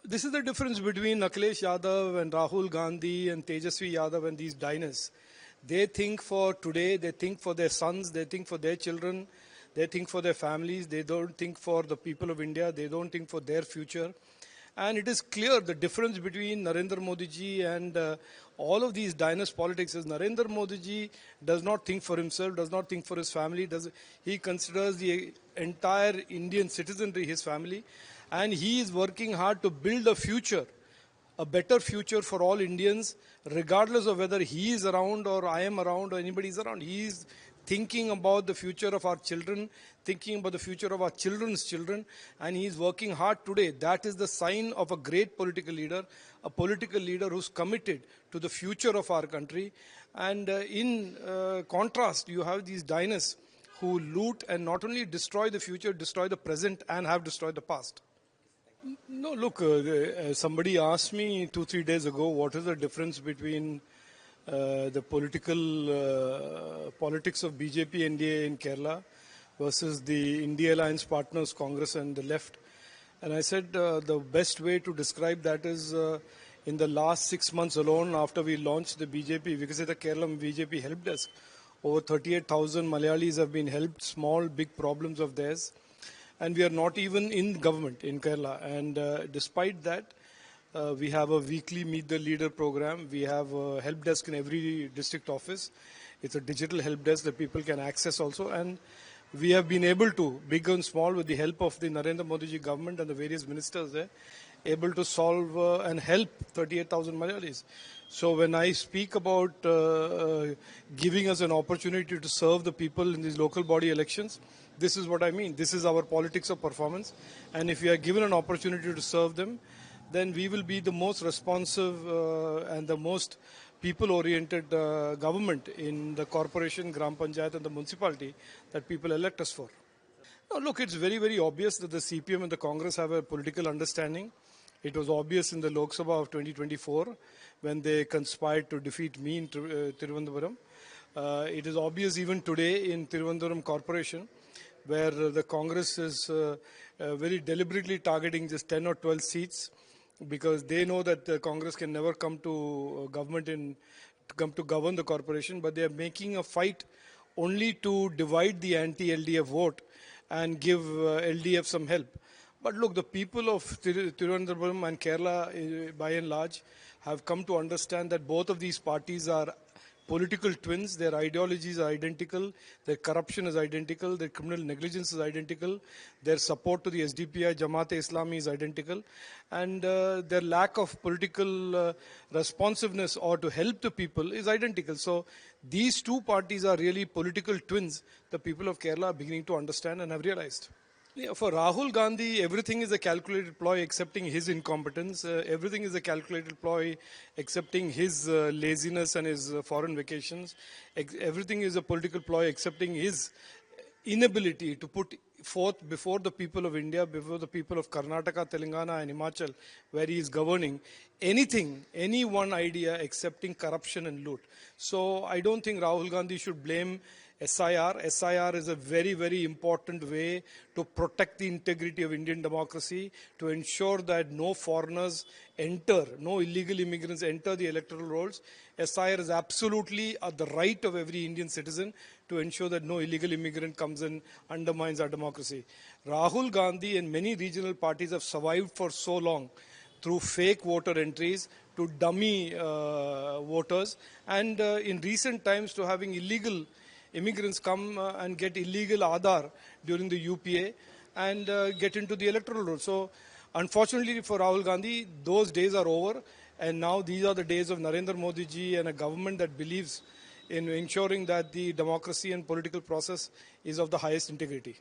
This is the difference between Akhilesh Yadav and Rahul Gandhi and Tejasvi Yadav and these diners. They think for today, they think for their sons, they think for their children, they think for their families, they don't think for the people of India, they don't think for their future. And it is clear the difference between Narendra Modi ji and all of these dynasty politics is Narendra Modi ji does not think for himself, does not think for his family. He considers the entire Indian citizenry his family. And he is working hard to build a future, a better future for all Indians, regardless of whether he is around or I am around or anybody is around. He is thinking about the future of our children, thinking about the future of our children's children, and he is working hard today. That is the sign of a great political leader, a political leader who's committed to the future of our country. And in contrast, you have these dynasts who loot and not only destroy the future, destroy the present and have destroyed the past. No, look, somebody asked me 2-3 days ago, what is the difference between the politics of BJP NDA in Kerala versus the India Alliance partners, Congress and the left. And I said the best way to describe that is in the last 6 months alone after we launched the BJP, Vikasita Kerala BJP help desk, over 38,000 Malayalis have been helped, small, big problems of theirs. And we are not even in government in Kerala. And despite that, we have a weekly Meet the Leader program. We have a help desk in every district office. It's a digital help desk that people can access also. And we have been able to, big and small, with the help of the Narendra Modi ji government and the various ministers there, able to solve and help 38,000 Malayalis. So when I speak about giving us an opportunity to serve the people in these local body elections, this is what I mean. This is our politics of performance. And if we are given an opportunity to serve them, then we will be the most responsive and the most people-oriented government in the corporation, Gram Panchayat and the municipality that people elect us for. No, look, it's very, very obvious that the CPM and the Congress have a political understanding. It was obvious in the Lok Sabha of 2024 when they conspired to defeat me in Tiruvandhuram. It is obvious even today in Tiruvandhuram Corporation, where the Congress is very deliberately targeting just 10 or 12 seats because they know that the Congress can never come to government come to govern the corporation, but they are making a fight only to divide the anti-LDF vote and give LDF some help. But look, the people of Tiruvandhuram and Kerala, by and large, have come to understand that both of these parties are political twins. Their ideologies are identical, their corruption is identical, their criminal negligence is identical, their support to the SDPI, Jamaat-e-Islami is identical, and their lack of political responsiveness or to help the people is identical. So these two parties are really political twins the people of Kerala are beginning to understand and have realized. Yeah, for Rahul Gandhi, everything is a calculated ploy accepting his incompetence. Everything is a calculated ploy accepting his laziness and his foreign vacations. Everything is a political ploy accepting his inability to put forth before the people of India, before the people of Karnataka, Telangana and Himachal, where he is governing, anything, any one idea accepting corruption and loot. So I don't think Rahul Gandhi should blame SIR. SIR is a very, very important way to protect the integrity of Indian democracy, to ensure that no foreigners enter, no illegal immigrants enter the electoral rolls. SIR is absolutely at the right of every Indian citizen to ensure that no illegal immigrant comes and undermines our democracy. Rahul Gandhi and many regional parties have survived for so long through fake voter entries, to dummy voters, and in recent times to having illegal immigrants come and get illegal Aadhaar during the UPA and get into the electoral roll. So unfortunately for Rahul Gandhi, those days are over, and now these are the days of Narendra Modi ji and a government that believes in ensuring that the democracy and political process is of the highest integrity.